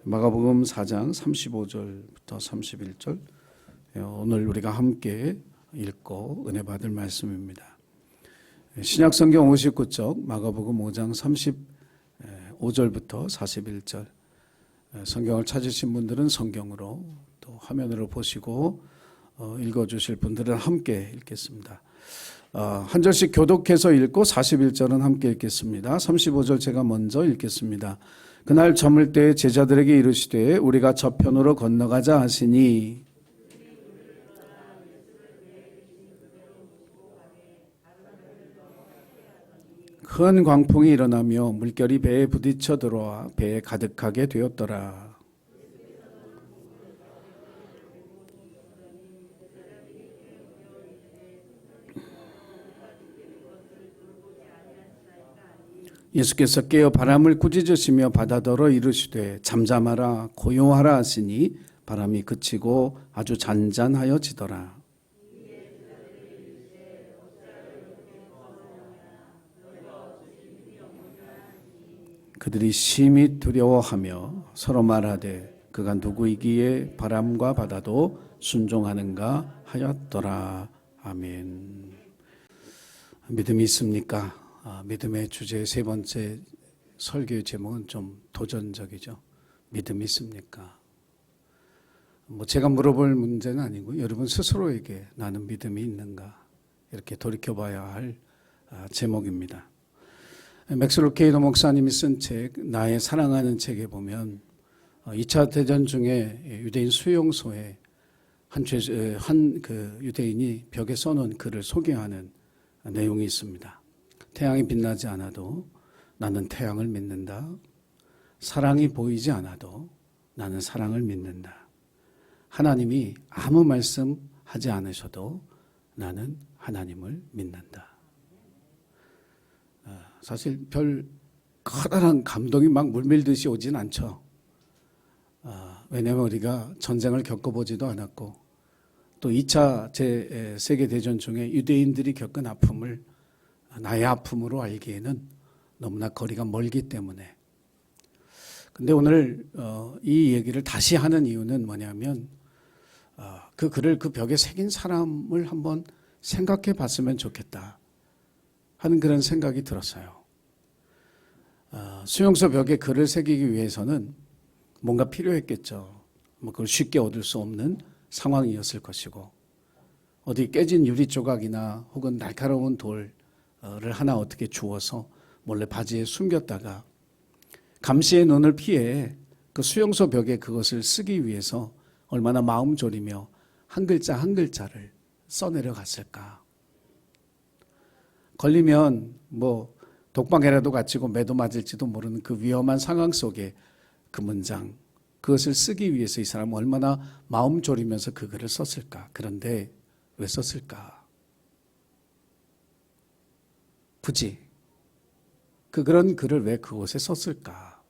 마가복음 4장 35절부터 31절 오늘 우리가 함께 읽고 은혜 받을 말씀입니다. 신약성경 59쪽 마가복음 5장 35절부터 41절 성경을 찾으신 분들은 성경으로 또 화면으로 보시고 읽어주실 분들은 함께 읽겠습니다. 한 절씩 교독해서 읽고 41절은 함께 읽겠습니다. 35절 제가 먼저 읽겠습니다. 그날 저물 때 제자들에게 이르시되 우리가 저편으로 건너가자 하시니 큰 광풍이 일어나며 물결이 배에 부딪혀 들어와 배에 가득하게 되었더라. 예수께서 깨어 바람을 꾸짖으시며 바다더러 이르시되 잠잠하라 고요하라 하시니 바람이 그치고 아주 잔잔하여지더라. 그들이 심히 두려워하며 서로 말하되 그가 누구이기에 바람과 바다도 순종하는가 하였더라. 아멘. 믿음이 있습니까? 믿음의 주제의 세 번째 설교의 제목은 좀 도전적이죠. 믿음이 있습니까? 제가 물어볼 문제는 아니고 여러분 스스로에게 나는 믿음이 있는가 이렇게 돌이켜봐야 할 제목입니다. 맥스 루케이더 목사님이 쓴 책 나의 사랑하는 책에 보면 2차 대전 중에 유대인 수용소에 한 유대인이 벽에 써놓은 글을 소개하는 내용이 있습니다. 태양이 빛나지 않아도 나는 태양을 믿는다. 사랑이 보이지 않아도 나는 사랑을 믿는다. 하나님이 아무 말씀하지 않으셔도 나는 하나님을 믿는다. 사실 별 커다란 감동이 막 물밀듯이 오진 않죠. 왜냐하면 우리가 전쟁을 겪어보지도 않았고 또 2차 세계대전 중에 유대인들이 겪은 아픔을 나의 아픔으로 알기에는 너무나 거리가 멀기 때문에. 근데 오늘 이 얘기를 다시 하는 이유는 뭐냐면 그 글을 그 벽에 새긴 사람을 한번 생각해 봤으면 좋겠다 하는 그런 생각이 들었어요. 수용소 벽에 글을 새기기 위해서는 뭔가 필요했겠죠. 그걸 쉽게 얻을 수 없는 상황이었을 것이고 어디 깨진 유리 조각이나 혹은 날카로운 돌을 하나 어떻게 주워서 몰래 바지에 숨겼다가 감시의 눈을 피해 그 수용소 벽에 그것을 쓰기 위해서 얼마나 마음 졸이며 한 글자 한 글자를 써내려 갔을까. 걸리면 독방에라도 갇히고 매도 맞을지도 모르는 그 위험한 상황 속에 그 문장, 그것을 쓰기 위해서 이 사람은 얼마나 마음 졸이면서 그 글을 썼을까. 그런데 왜 썼을까? 굳이 그런 글을 왜 그곳에 썼을까?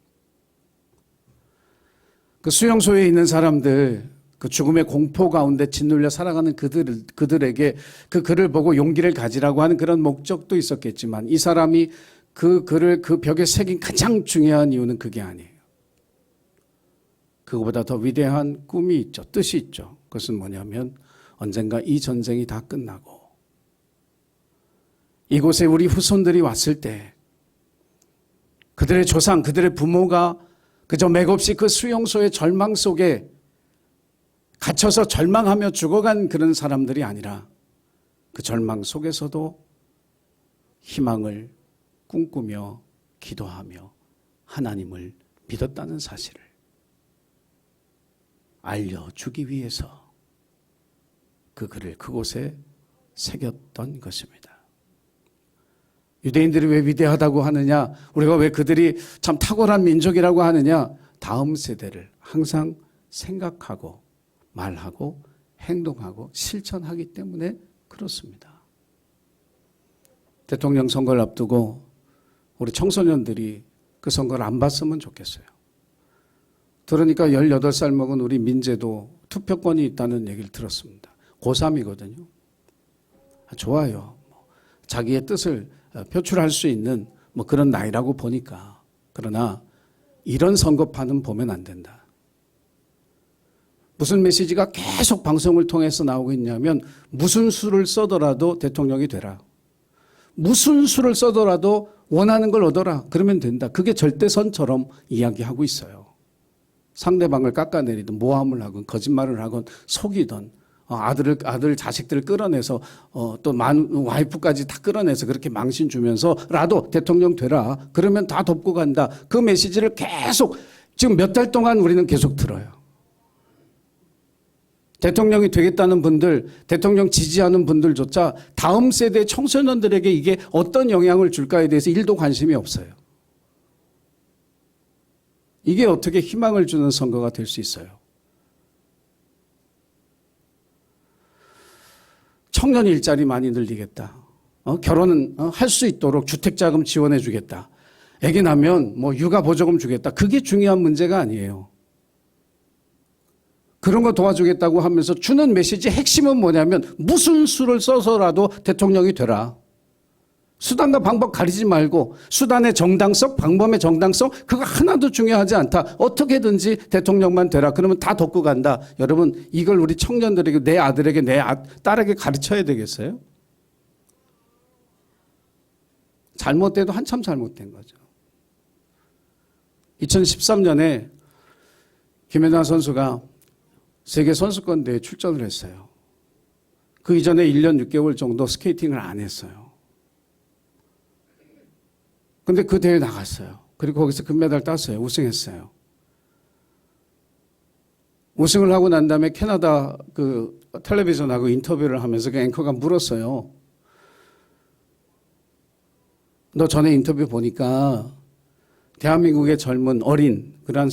그 수용소에 있는 사람들, 그 죽음의 공포 가운데 짓눌려 살아가는 그들에게 그 글을 보고 용기를 가지라고 하는 그런 목적도 있었겠지만 이 사람이 그 글을 그 벽에 새긴 가장 중요한 이유는 그게 아니에요. 그거보다 더 위대한 꿈이 있죠. 뜻이 있죠. 그것은 뭐냐면 언젠가 이 전쟁이 다 끝나고 이곳에 우리 후손들이 왔을 때 그들의 조상, 그들의 부모가 그저 맥없이 그 수용소의 절망 속에 갇혀서 절망하며 죽어간 그런 사람들이 아니라 그 절망 속에서도 희망을 꿈꾸며 기도하며 하나님을 믿었다는 사실을 알려주기 위해서 그 글을 그곳에 새겼던 것입니다. 유대인들이 왜 위대하다고 하느냐, 우리가 왜 그들이 참 탁월한 민족이라고 하느냐, 다음 세대를 항상 생각하고 말하고 행동하고 실천하기 때문에 그렇습니다. 대통령 선거를 앞두고 우리 청소년들이 그 선거를 안 봤으면 좋겠어요. 들으니까 18살 먹은 우리 민재도 투표권이 있다는 얘기를 들었습니다. 고3이거든요. 좋아요. 자기의 뜻을 표출할 수 있는 그런 나이라고 보니까. 그러나 이런 선거판은 보면 안 된다. 무슨 메시지가 계속 방송을 통해서 나오고 있냐면 무슨 수를 써더라도 대통령이 되라. 무슨 수를 써더라도 원하는 걸 얻어라. 그러면 된다. 그게 절대선처럼 이야기하고 있어요. 상대방을 깎아내리든 모함을 하건 거짓말을 하건 속이든 아들 자식들을 끌어내서 또 와이프까지 다 끌어내서 그렇게 망신 주면서라도 대통령 되라. 그러면 다 덮고 간다. 그 메시지를 계속 지금 몇 달 동안 우리는 계속 들어요. 대통령이 되겠다는 분들, 대통령 지지하는 분들조차 다음 세대 청소년들에게 이게 어떤 영향을 줄까에 대해서 1도 관심이 없어요. 이게 어떻게 희망을 주는 선거가 될 수 있어요? 청년 일자리 많이 늘리겠다. 결혼은 할 수 있도록 주택자금 지원해 주겠다. 애기 나면 뭐 육아 보조금 주겠다. 그게 중요한 문제가 아니에요. 그런 거 도와주겠다고 하면서 주는 메시지 핵심은 뭐냐면 무슨 수를 써서라도 대통령이 되라. 수단과 방법 가리지 말고 수단의 정당성, 방법의 정당성 그거 하나도 중요하지 않다. 어떻게든지 대통령만 되라. 그러면 다 덮고 간다. 여러분 이걸 우리 청년들에게 내 아들에게 내 딸에게 가르쳐야 되겠어요? 잘못돼도 한참 잘못된 거죠. 2013년에 김연아 선수가 세계 선수권 대회에 출전을 했어요. 그 이전에 1년 6개월 정도 스케이팅을 안 했어요. 근데 그 대회에 나갔어요. 그리고 거기서 금메달 땄어요. 우승했어요. 우승을 하고 난 다음에 캐나다 그 텔레비전하고 인터뷰를 하면서 그 앵커가 물었어요. 너 전에 인터뷰 보니까 대한민국의 젊은 어린 그런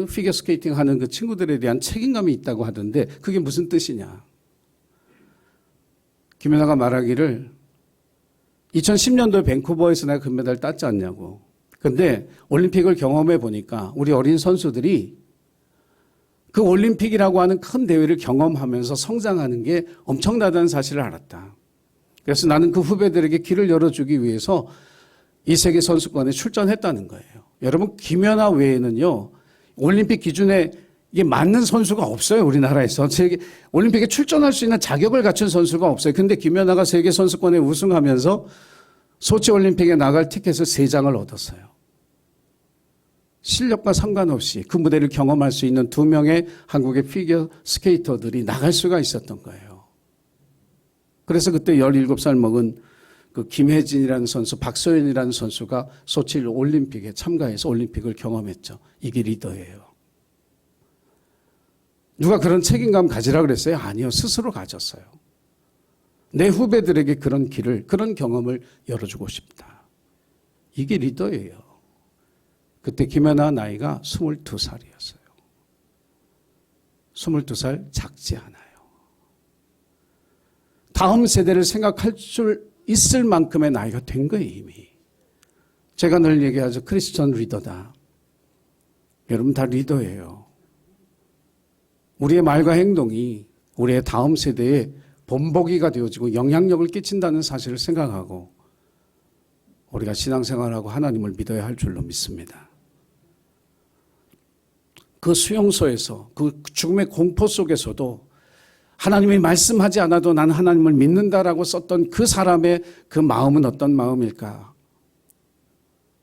피겨 스케이팅 하는 그 친구들에 대한 책임감이 있다고 하던데 그게 무슨 뜻이냐. 김연아가 말하기를 2010년도에 밴쿠버에서 내가 금메달 땄지 않냐고. 근데 올림픽을 경험해 보니까 우리 어린 선수들이 그 올림픽이라고 하는 큰 대회를 경험하면서 성장하는 게 엄청나다는 사실을 알았다. 그래서 나는 그 후배들에게 길을 열어주기 위해서 이 세계 선수권에 출전했다는 거예요. 여러분 김연아 외에는요 올림픽 기준에 이게 맞는 선수가 없어요. 우리나라에서 올림픽에 출전할 수 있는 자격을 갖춘 선수가 없어요. 근데 김연아가 세계 선수권에 우승하면서 소치 올림픽에 나갈 티켓을 3장을 얻었어요. 실력과 상관없이 그 무대를 경험할 수 있는 2명의 한국의 피겨 스케이터들이 나갈 수가 있었던 거예요. 그래서 그때 17살 먹은 그 김혜진이라는 선수, 박소연이라는 선수가 소치 올림픽에 참가해서 올림픽을 경험했죠. 이게 리더예요. 누가 그런 책임감 가지라 그랬어요? 아니요. 스스로 가졌어요. 내 후배들에게 그런 길을, 그런 경험을 열어주고 싶다. 이게 리더예요. 그때 김연아 나이가 22살이었어요. 22살 작지 않아요. 다음 세대를 생각할 줄 있을 만큼의 나이가 된 거예요, 이미. 제가 늘 얘기하죠. 크리스천 리더다. 여러분 다 리더예요. 우리의 말과 행동이 우리의 다음 세대에 본보기가 되어지고 영향력을 끼친다는 사실을 생각하고 우리가 신앙생활하고 하나님을 믿어야 할 줄로 믿습니다. 그 수용소에서 그 죽음의 공포 속에서도 하나님이 말씀하지 않아도 나는 하나님을 믿는다라고 썼던 그 사람의 그 마음은 어떤 마음일까?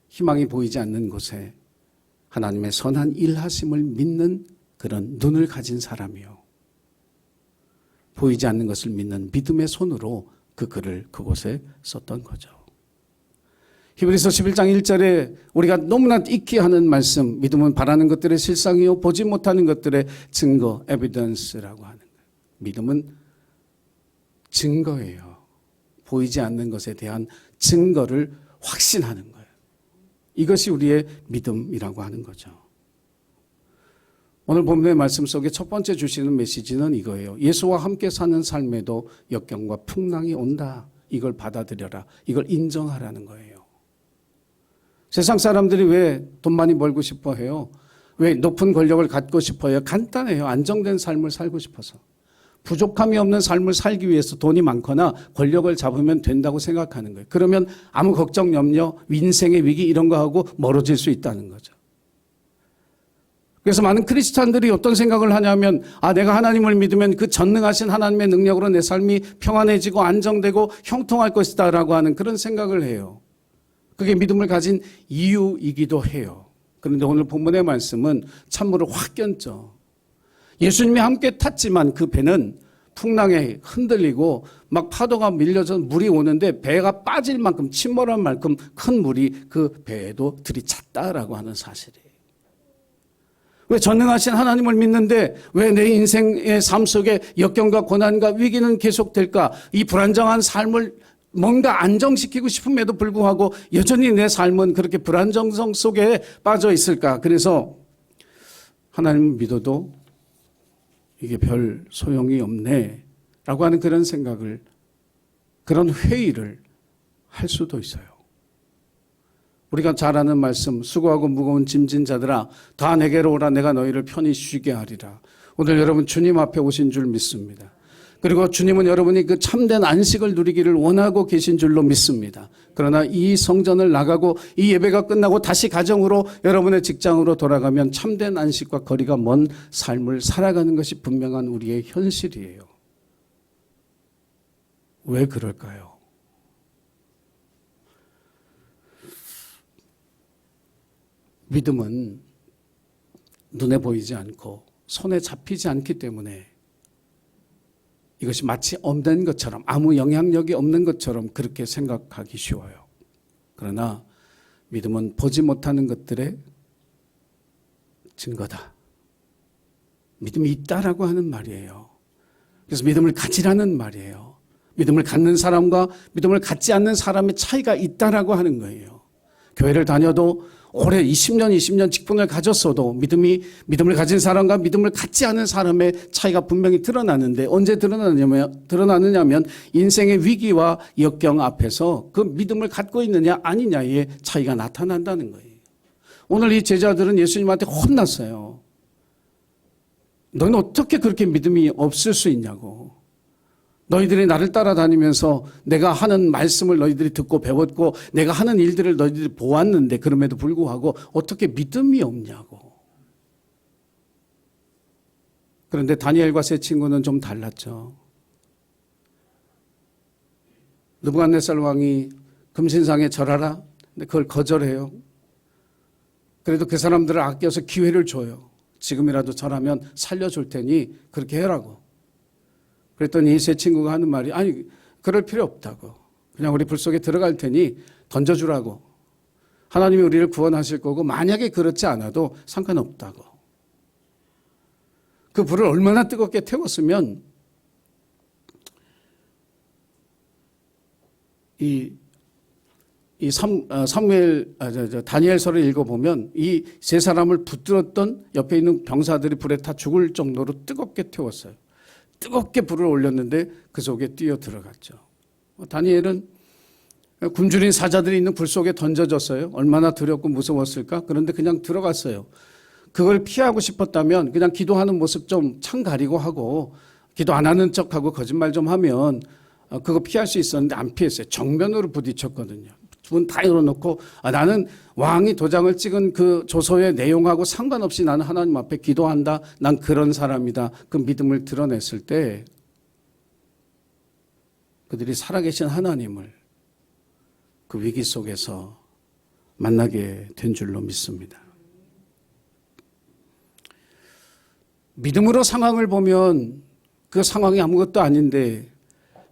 희망이 보이지 않는 곳에 하나님의 선한 일하심을 믿는 그런 눈을 가진 사람이요. 보이지 않는 것을 믿는 믿음의 손으로 그 글을 그곳에 썼던 거죠. 히브리서 11장 1절에 우리가 너무나 익히 하는 말씀, 믿음은 바라는 것들의 실상이요 보지 못하는 것들의 증거, 에비던스라고 하는 거예요. 믿음은 증거예요. 보이지 않는 것에 대한 증거를 확신하는 거예요. 이것이 우리의 믿음이라고 하는 거죠. 오늘 본문의 말씀 속에 첫 번째 주시는 메시지는 이거예요. 예수와 함께 사는 삶에도 역경과 풍랑이 온다. 이걸 받아들여라. 이걸 인정하라는 거예요. 세상 사람들이 왜 돈 많이 벌고 싶어 해요? 왜 높은 권력을 갖고 싶어 해요? 간단해요. 안정된 삶을 살고 싶어서. 부족함이 없는 삶을 살기 위해서 돈이 많거나 권력을 잡으면 된다고 생각하는 거예요. 그러면 아무 걱정, 염려, 인생의 위기 이런 거 하고 멀어질 수 있다는 거죠. 그래서 많은 크리스찬들이 어떤 생각을 하냐면, 내가 하나님을 믿으면 그 전능하신 하나님의 능력으로 내 삶이 평안해지고 안정되고 형통할 것이다 라고 하는 그런 생각을 해요. 그게 믿음을 가진 이유이기도 해요. 그런데 오늘 본문의 말씀은 찬물을 확 꼈죠. 예수님이 함께 탔지만 그 배는 풍랑에 흔들리고 막 파도가 밀려서 물이 오는데 배가 빠질 만큼 침몰할 만큼 큰 물이 그 배에도 들이찼다라고 하는 사실이에요. 왜 전능하신 하나님을 믿는데 왜 내 인생의 삶 속에 역경과 고난과 위기는 계속될까? 이 불안정한 삶을 뭔가 안정시키고 싶음에도 불구하고 여전히 내 삶은 그렇게 불안정성 속에 빠져 있을까? 그래서 하나님을 믿어도 이게 별 소용이 없네 라고 하는 그런 생각을, 그런 회의를 할 수도 있어요. 우리가 잘 아는 말씀, 수고하고 무거운 짐진 자들아 다 내게로 오라, 내가 너희를 편히 쉬게 하리라. 오늘 여러분 주님 앞에 오신 줄 믿습니다. 그리고 주님은 여러분이 그 참된 안식을 누리기를 원하고 계신 줄로 믿습니다. 그러나 이 성전을 나가고 이 예배가 끝나고 다시 가정으로, 여러분의 직장으로 돌아가면 참된 안식과 거리가 먼 삶을 살아가는 것이 분명한 우리의 현실이에요. 왜 그럴까요? 믿음은 눈에 보이지 않고 손에 잡히지 않기 때문에 이것이 마치 없는 것처럼, 아무 영향력이 없는 것처럼 그렇게 생각하기 쉬워요. 그러나 믿음은 보지 못하는 것들의 증거다. 믿음이 있다라고 하는 말이에요. 그래서 믿음을 가지라는 말이에요. 믿음을 갖는 사람과 믿음을 갖지 않는 사람의 차이가 있다라고 하는 거예요. 교회를 다녀도 올해 20년 직분을 가졌어도 믿음을 가진 사람과 믿음을 갖지 않은 사람의 차이가 분명히 드러나는데, 언제 드러나느냐면 인생의 위기와 역경 앞에서 그 믿음을 갖고 있느냐 아니냐의 차이가 나타난다는 거예요. 오늘 이 제자들은 예수님한테 혼났어요. 너는 어떻게 그렇게 믿음이 없을 수 있냐고. 너희들이 나를 따라다니면서 내가 하는 말씀을 너희들이 듣고 배웠고 내가 하는 일들을 너희들이 보았는데 그럼에도 불구하고 어떻게 믿음이 없냐고. 그런데 다니엘과 세 친구는 좀 달랐죠. 느부갓네살 왕이 금신상에 절하라. 근데 그걸 거절해요. 그래도 그 사람들을 아껴서 기회를 줘요. 지금이라도 절하면 살려줄 테니 그렇게 해라고. 그랬더니 이 세 친구가 하는 말이, 아니 그럴 필요 없다고. 그냥 우리 불 속에 들어갈 테니 던져주라고. 하나님이 우리를 구원하실 거고 만약에 그렇지 않아도 상관없다고. 그 불을 얼마나 뜨겁게 태웠으면 다니엘서를 읽어보면 이 세 사람을 붙들었던 옆에 있는 병사들이 불에 타 죽을 정도로 뜨겁게 태웠어요. 뜨겁게 불을 올렸는데 그 속에 뛰어 들어갔죠. 다니엘은 굶주린 사자들이 있는 불 속에 던져졌어요. 얼마나 두렵고 무서웠을까? 그런데 그냥 들어갔어요. 그걸 피하고 싶었다면 그냥 기도하는 모습 좀 창 가리고 하고 기도 안 하는 척하고 거짓말 좀 하면 그거 피할 수 있었는데 안 피했어요. 정면으로 부딪혔거든요. 문 다 열어놓고 나는 왕이 도장을 찍은 그 조서의 내용하고 상관없이 나는 하나님 앞에 기도한다. 난 그런 사람이다. 그 믿음을 드러냈을 때 그들이 살아계신 하나님을 그 위기 속에서 만나게 된 줄로 믿습니다. 믿음으로 상황을 보면 그 상황이 아무것도 아닌데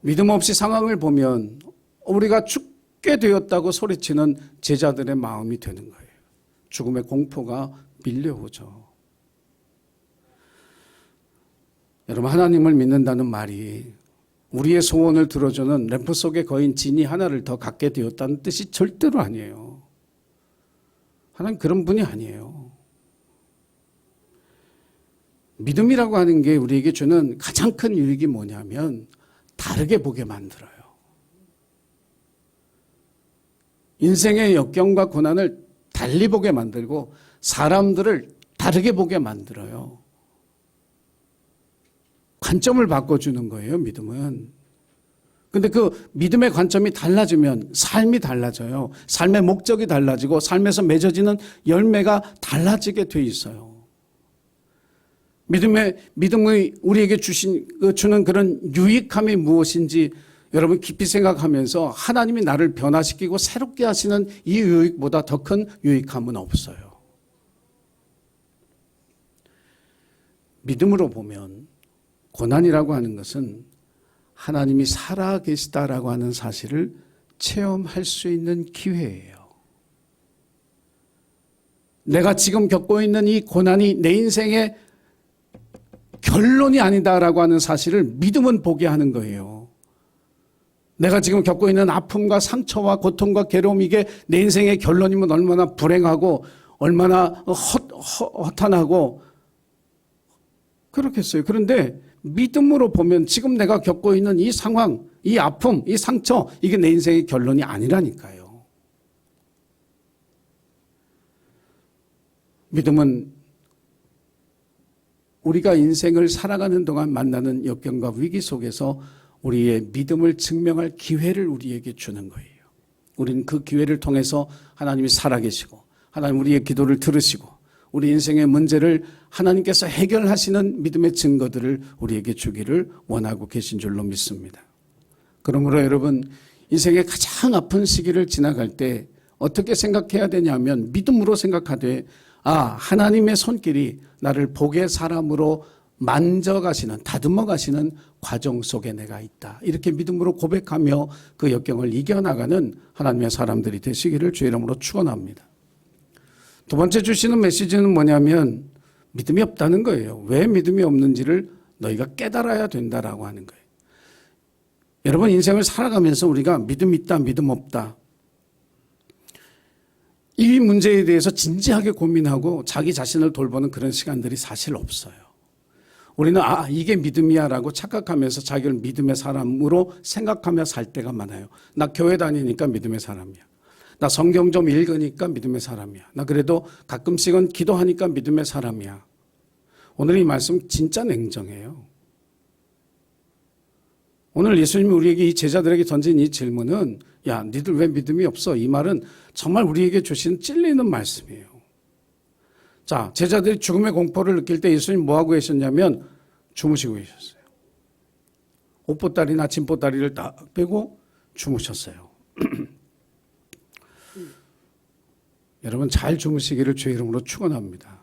믿음 없이 상황을 보면 우리가 죽게 되었다고 소리치는 제자들의 마음이 되는 거예요. 죽음의 공포가 밀려오죠. 여러분, 하나님을 믿는다는 말이 우리의 소원을 들어주는 램프 속의 거인 지니 하나를 더 갖게 되었다는 뜻이 절대로 아니에요. 하나님 그런 분이 아니에요. 믿음이라고 하는 게 우리에게 주는 가장 큰 유익이 뭐냐면 다르게 보게 만들어요. 인생의 역경과 고난을 달리 보게 만들고 사람들을 다르게 보게 만들어요. 관점을 바꿔주는 거예요, 믿음은. 근데 그 믿음의 관점이 달라지면 삶이 달라져요. 삶의 목적이 달라지고 삶에서 맺어지는 열매가 달라지게 돼 있어요. 믿음의 우리에게 주는 그런 유익함이 무엇인지 여러분 깊이 생각하면서 하나님이 나를 변화시키고 새롭게 하시는 이 유익보다 더 큰 유익함은 없어요. 믿음으로 보면 고난이라고 하는 것은 하나님이 살아계시다라고 하는 사실을 체험할 수 있는 기회예요. 내가 지금 겪고 있는 이 고난이 내 인생의 결론이 아니다라고 하는 사실을 믿음은 보게 하는 거예요. 내가 지금 겪고 있는 아픔과 상처와 고통과 괴로움, 이게 내 인생의 결론이면 얼마나 불행하고 얼마나 허탄하고 그렇겠어요. 그런데 믿음으로 보면 지금 내가 겪고 있는 이 상황, 이 아픔, 이 상처, 이게 내 인생의 결론이 아니라니까요. 믿음은 우리가 인생을 살아가는 동안 만나는 역경과 위기 속에서 우리의 믿음을 증명할 기회를 우리에게 주는 거예요. 우리는 그 기회를 통해서 하나님이 살아계시고 하나님 우리의 기도를 들으시고 우리 인생의 문제를 하나님께서 해결하시는 믿음의 증거들을 우리에게 주기를 원하고 계신 줄로 믿습니다. 그러므로 여러분, 인생의 가장 아픈 시기를 지나갈 때 어떻게 생각해야 되냐면 믿음으로 생각하되 하나님의 손길이 나를 복의 사람으로 만져가시는, 다듬어가시는 과정 속에 내가 있다. 이렇게 믿음으로 고백하며 그 역경을 이겨나가는 하나님의 사람들이 되시기를 주의 이름으로 축원합니다. 두 번째 주시는 메시지는 뭐냐면 믿음이 없다는 거예요. 왜 믿음이 없는지를 너희가 깨달아야 된다라고 하는 거예요. 여러분, 인생을 살아가면서 우리가 믿음 있다, 믿음 없다, 이 문제에 대해서 진지하게 고민하고 자기 자신을 돌보는 그런 시간들이 사실 없어요. 우리는 이게 믿음이야 라고 착각하면서 자기를 믿음의 사람으로 생각하며 살 때가 많아요. 나 교회 다니니까 믿음의 사람이야. 나 성경 좀 읽으니까 믿음의 사람이야. 나 그래도 가끔씩은 기도하니까 믿음의 사람이야. 오늘 이 말씀 진짜 냉정해요. 오늘 예수님이 우리에게 이 제자들에게 던진 이 질문은 야, 니들 왜 믿음이 없어? 이 말은 정말 우리에게 주신 찔리는 말씀이에요. 자, 제자들이 죽음의 공포를 느낄 때 예수님 뭐하고 계셨냐면 주무시고 계셨어요. 옷보따리나 짐보따리를 딱 빼고 주무셨어요. 여러분, 잘 주무시기를 주의 이름으로 축원합니다.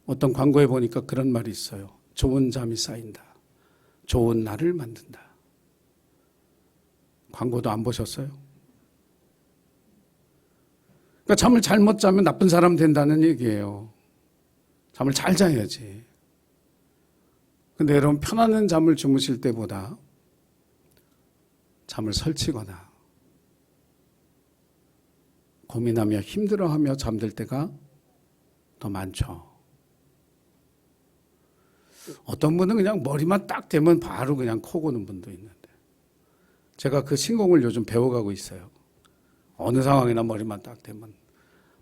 어떤 광고에 보니까 그런 말이 있어요. 좋은 잠이 쌓인다. 좋은 날을 만든다. 광고도 안 보셨어요? 그러니까 잠을 잘못 자면 나쁜 사람 된다는 얘기예요. 잠을 잘 자야지. 근데 여러분, 편안한 잠을 주무실 때보다 잠을 설치거나 고민하며 힘들어하며 잠들 때가 더 많죠. 어떤 분은 그냥 머리만 딱 대면 바로 그냥 코 고는 분도 있는데, 제가 그 신공을 요즘 배워가고 있어요. 어느 상황이나 머리만 딱 대면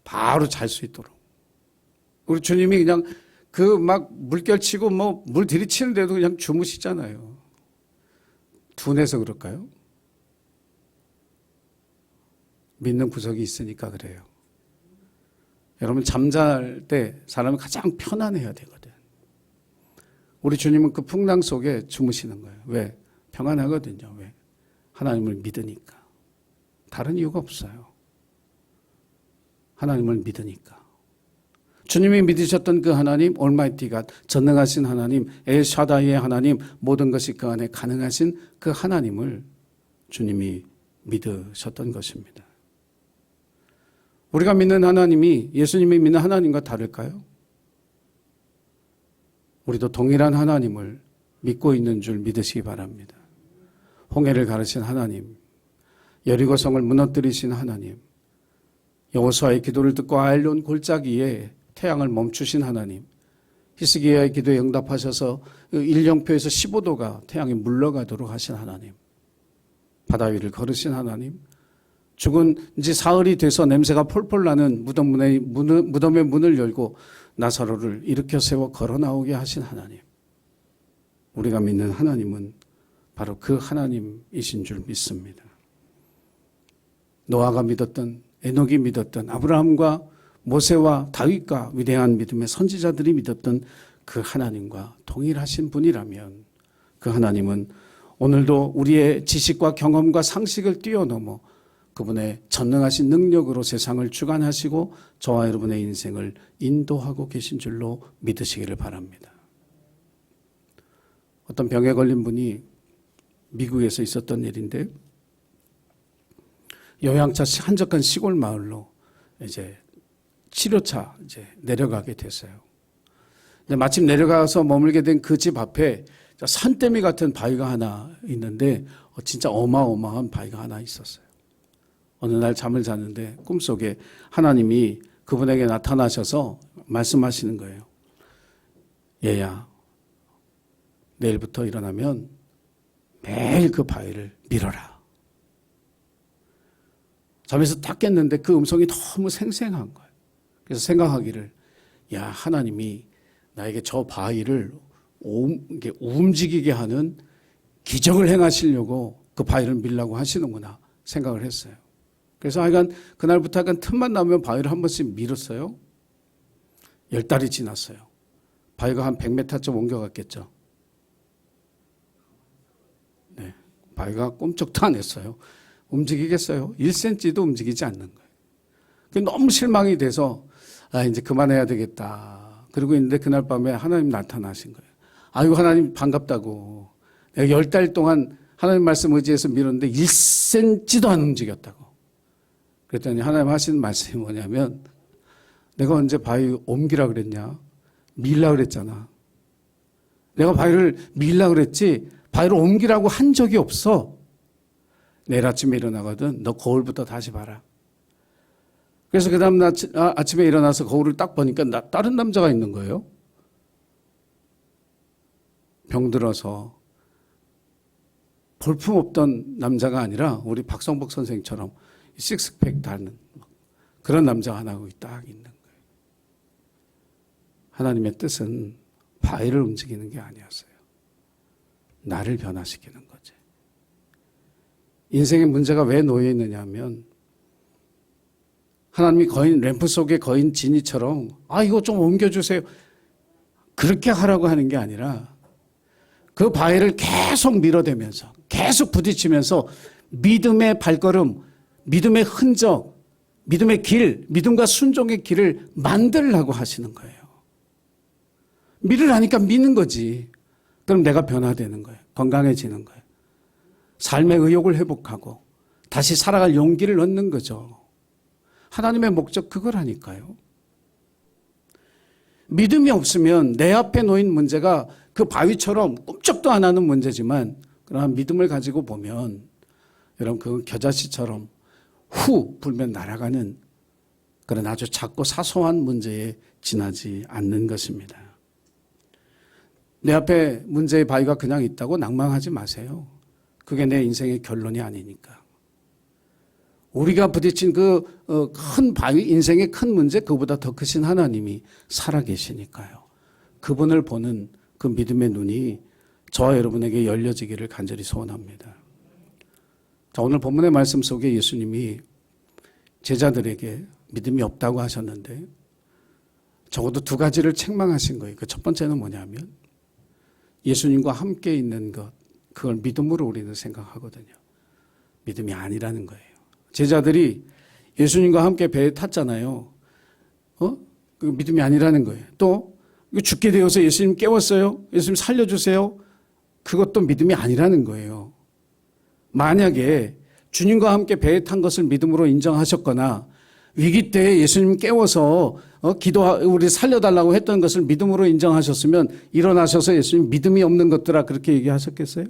바로 잘 수 있도록. 우리 주님이 그냥 그 막 물결 치고 물 들이치는데도 그냥 주무시잖아요. 둔해서 그럴까요? 믿는 구석이 있으니까 그래요. 여러분, 잠잘 때 사람이 가장 편안해야 되거든. 우리 주님은 그 풍랑 속에 주무시는 거예요. 왜? 평안하거든요. 왜? 하나님을 믿으니까. 다른 이유가 없어요. 하나님을 믿으니까. 주님이 믿으셨던 그 하나님, 올마이티 갓, 전능하신 하나님, 엘샤다이의 하나님, 모든 것이 그 안에 가능하신 그 하나님을 주님이 믿으셨던 것입니다. 우리가 믿는 하나님이 예수님이 믿는 하나님과 다를까요? 우리도 동일한 하나님을 믿고 있는 줄 믿으시기 바랍니다. 홍해를 가르신 하나님, 여리고성을 무너뜨리신 하나님, 여호수아의 기도를 듣고 아일론 골짜기에 태양을 멈추신 하나님, 히스기야의 기도에 응답하셔서 일령표에서 15도가 태양이 물러가도록 하신 하나님, 바다 위를 걸으신 하나님, 죽은 지 사흘이 돼서 냄새가 폴폴 나는 무덤의 문을 열고 나사로를 일으켜 세워 걸어 나오게 하신 하나님, 우리가 믿는 하나님은 바로 그 하나님이신 줄 믿습니다. 노아가 믿었던, 에녹이 믿었던, 아브라함과 모세와 다윗과 위대한 믿음의 선지자들이 믿었던 그 하나님과 동일하신 분이라면 그 하나님은 오늘도 우리의 지식과 경험과 상식을 뛰어넘어 그분의 전능하신 능력으로 세상을 주관하시고 저와 여러분의 인생을 인도하고 계신 줄로 믿으시기를 바랍니다. 어떤 병에 걸린 분이 미국에서 있었던 일인데 요양차 한적한 시골 마을로 이제 치료차 내려가게 됐어요. 근데 마침 내려가서 머물게 된 그 집 앞에 산더미 같은 바위가 하나 있는데 진짜 어마어마한 바위가 하나 있었어요. 어느 날 잠을 자는데 꿈속에 하나님이 그분에게 나타나셔서 말씀하시는 거예요. 얘야, 내일부터 일어나면 매일 그 바위를 밀어라. 잠에서 딱 깼는데 그 음성이 너무 생생한 거예요. 그래서 생각하기를, 야, 하나님이 나에게 저 바위를 움직이게 하는 기적을 행하시려고 그 바위를 밀라고 하시는구나 생각을 했어요. 그래서 하여간 그날부터 약간 틈만 나면 바위를 한 번씩 밀었어요. 10달이 지났어요. 바위가 한 100m쯤 옮겨갔겠죠. 네, 바위가 꼼짝도 안 했어요. 움직이겠어요? 1cm도 움직이지 않는 거예요. 너무 실망이 돼서 이제 그만해야 되겠다. 그러고 있는데 그날 밤에 하나님 나타나신 거예요. 아이고 하나님 반갑다고. 내가 10달 동안 하나님 말씀 의지해서 밀었는데 1cm도 안 움직였다고. 그랬더니 하나님 하시는 말씀이 뭐냐면 내가 언제 바위 옮기라 그랬냐? 밀라 그랬잖아. 내가 바위를 밀라 그랬지 바위를 옮기라고 한 적이 없어. 내일 아침에 일어나거든 너 거울부터 다시 봐라. 그래서 그 다음 아침에 일어나서 거울을 딱 보니까 다른 남자가 있는 거예요. 병들어서 볼품없던 남자가 아니라 우리 박성복 선생처럼 식스팩 달는 그런 남자가 하나 딱 있는 거예요. 하나님의 뜻은 바위를 움직이는 게 아니었어요. 나를 변화시키는 거지. 인생의 문제가 왜 놓여 있느냐 하면 하나님이 거인 램프 속의 거인 지니처럼 이거 좀 옮겨주세요. 그렇게 하라고 하는 게 아니라 그 바위를 계속 밀어대면서 계속 부딪히면서 믿음의 발걸음, 믿음의 흔적, 믿음의 길, 믿음과 순종의 길을 만들려고 하시는 거예요. 밀으라니까 미는 거지. 그럼 내가 변화되는 거예요. 건강해지는 거예요. 삶의 의욕을 회복하고 다시 살아갈 용기를 얻는 거죠. 하나님의 목적 그거라니까요. 믿음이 없으면 내 앞에 놓인 문제가 그 바위처럼 꼼짝도 안 하는 문제지만 그러나 믿음을 가지고 보면 여러분 그건 겨자씨처럼 후 불면 날아가는 그런 아주 작고 사소한 문제에 지나지 않는 것입니다. 내 앞에 문제의 바위가 그냥 있다고 낭망하지 마세요. 그게 내 인생의 결론이 아니니까. 우리가 부딪힌 그 큰 바위, 인생의 큰 문제, 그보다 더 크신 하나님이 살아계시니까요. 그분을 보는 그 믿음의 눈이 저와 여러분에게 열려지기를 간절히 소원합니다. 자, 오늘 본문의 말씀 속에 예수님이 제자들에게 믿음이 없다고 하셨는데 적어도 두 가지를 책망하신 거예요. 그 첫 번째는 뭐냐면 예수님과 함께 있는 것, 그걸 믿음으로 우리는 생각하거든요. 믿음이 아니라는 거예요. 제자들이 예수님과 함께 배에 탔잖아요. 그 믿음이 아니라는 거예요. 또 죽게 되어서 예수님 깨웠어요. 예수님 살려주세요. 그것도 믿음이 아니라는 거예요. 만약에 주님과 함께 배에 탄 것을 믿음으로 인정하셨거나 위기 때 예수님 깨워서 우리 살려달라고 했던 것을 믿음으로 인정하셨으면 일어나셔서 예수님 믿음이 없는 것들아 그렇게 얘기하셨겠어요?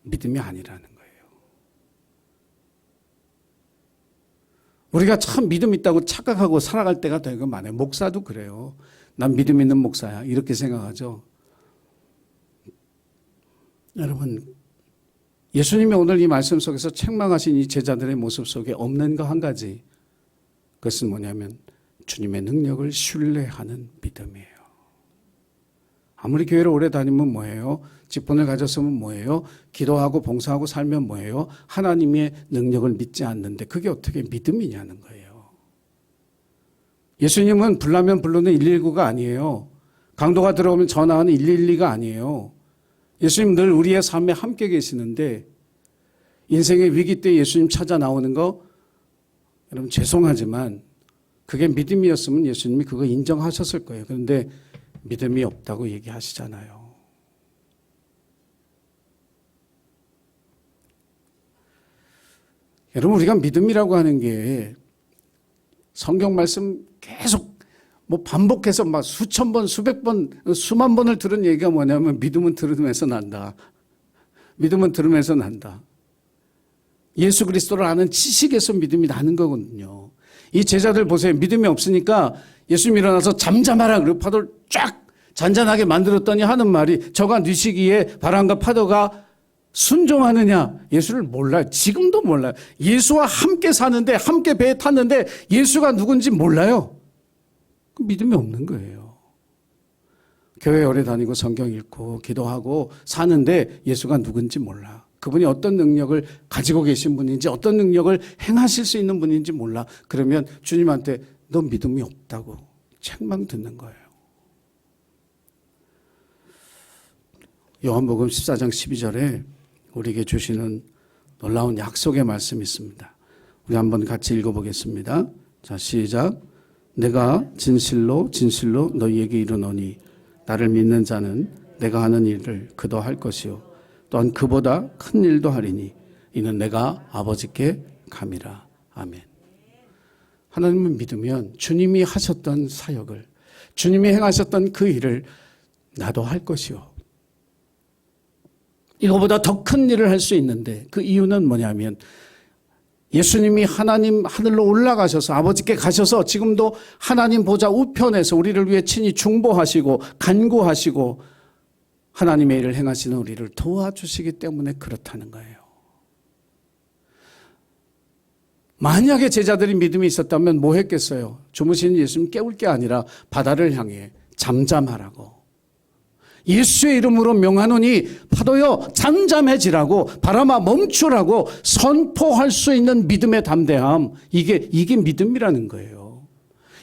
믿음이 아니라는 거예요. 우리가 참 믿음 있다고 착각하고 살아갈 때가 되게 많아요. 목사도 그래요. 난 믿음 있는 목사야. 이렇게 생각하죠. 여러분, 예수님이 오늘 이 말씀 속에서 책망하신 이 제자들의 모습 속에 없는 거 한 가지. 그것은 뭐냐면 주님의 능력을 신뢰하는 믿음이에요. 아무리 교회를 오래 다니면 뭐예요? 직분을 가졌으면 뭐예요? 기도하고 봉사하고 살면 뭐예요? 하나님의 능력을 믿지 않는데 그게 어떻게 믿음이냐는 거예요. 예수님은 불나면 부르는 119가 아니에요. 강도가 들어오면 전화하는 112가 아니에요. 예수님 늘 우리의 삶에 함께 계시는데 인생의 위기 때 예수님 찾아 나오는 거 여러분 죄송하지만 그게 믿음이었으면 예수님이 그거 인정하셨을 거예요. 그런데 믿음이 없다고 얘기하시잖아요. 여러분 우리가 믿음이라고 하는 게 성경 말씀 계속 반복해서 수천 번, 수백 번, 수만 번을 들은 얘기가 뭐냐면 믿음은 들으면서 난다. 믿음은 들으면서 난다. 예수 그리스도를 아는 지식에서 믿음이 나는 거거든요. 이 제자들 보세요. 믿음이 없으니까 예수님 일어나서 잠잠하라 그리고 파도를 쫙 잔잔하게 만들었더니 하는 말이 저가 뉘시기에 바람과 파도가 순종하느냐? 예수를 몰라요. 지금도 몰라요. 예수와 함께 사는데 함께 배에 탔는데 예수가 누군지 몰라요. 믿음이 없는 거예요. 교회 오래 다니고 성경 읽고 기도하고 사는데 예수가 누군지 몰라. 그분이 어떤 능력을 가지고 계신 분인지 어떤 능력을 행하실 수 있는 분인지 몰라. 그러면 주님한테 너 믿음이 없다고 책망 듣는 거예요. 요한복음 14장 12절에 우리에게 주시는 놀라운 약속의 말씀이 있습니다. 우리 한번 같이 읽어보겠습니다. 자, 시작. 내가 진실로 진실로 너희에게 이르노니 나를 믿는 자는 내가 하는 일을 그도 할 것이요 또한 그보다 큰 일도 하리니 이는 내가 아버지께 감이라. 아멘. 하나님을 믿으면 주님이 하셨던 사역을 주님이 행하셨던 그 일을 나도 할 것이요 이거보다 더 큰 일을 할 수 있는데 그 이유는 뭐냐면 예수님이 하나님 하늘로 올라가셔서 아버지께 가셔서 지금도 하나님 보좌 우편에서 우리를 위해 친히 중보하시고 간구하시고 하나님의 일을 행하시는 우리를 도와주시기 때문에 그렇다는 거예요. 만약에 제자들이 믿음이 있었다면 뭐 했겠어요? 주무시는 예수님 깨울 게 아니라 바다를 향해 잠잠하라고. 예수의 이름으로 명하노니 파도여 잠잠해지라고 바람아 멈추라고 선포할 수 있는 믿음의 담대함. 이게 믿음이라는 거예요.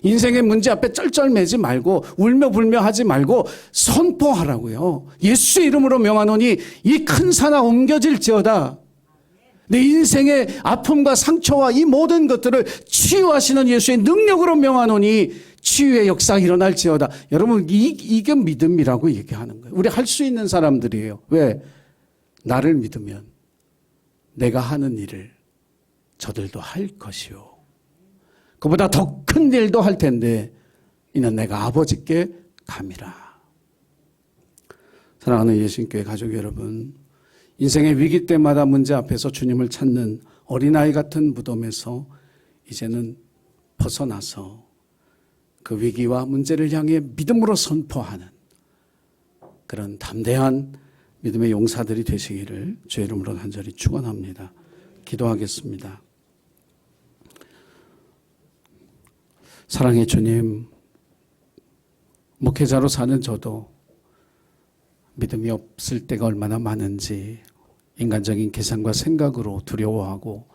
인생의 문제 앞에 쩔쩔매지 말고 울며불며 하지 말고 선포하라고요. 예수의 이름으로 명하노니 이 큰 산아 옮겨질지어다. 내 인생의 아픔과 상처와 이 모든 것들을 치유하시는 예수의 능력으로 명하노니 치유의 역사가 일어날지어다. 여러분 이게 믿음이라고 얘기하는 거예요. 우리 할 수 있는 사람들이에요. 왜? 나를 믿으면 내가 하는 일을 저들도 할 것이요 그보다 더 큰 일도 할 텐데 이는 내가 아버지께 감이라. 사랑하는 예수님교회 가족 여러분, 인생의 위기 때마다 문제 앞에서 주님을 찾는 어린아이 같은 무덤에서 이제는 벗어나서 그 위기와 문제를 향해 믿음으로 선포하는 그런 담대한 믿음의 용사들이 되시기를 주의 이름으로 간절히 축원합니다. 기도하겠습니다. 사랑의 주님, 목회자로 사는 저도 믿음이 없을 때가 얼마나 많은지 인간적인 계산과 생각으로 두려워하고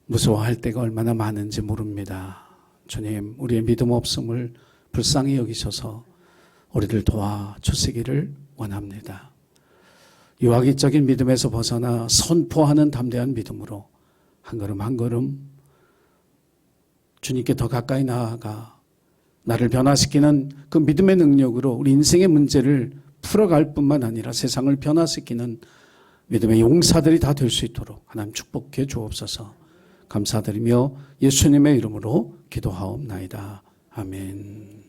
무서워할 때가 얼마나 많은지 모릅니다. 주님, 우리의 믿음 없음을 불쌍히 여기셔서 우리를 도와주시기를 원합니다. 유아기적인 믿음에서 벗어나 선포하는 담대한 믿음으로 한 걸음 한 걸음 주님께 더 가까이 나아가 나를 변화시키는 그 믿음의 능력으로 우리 인생의 문제를 풀어갈 뿐만 아니라 세상을 변화시키는 믿음의 용사들이 다 될 수 있도록 하나님 축복해 주옵소서. 감사드리며 예수님의 이름으로 기도하옵나이다. 아멘.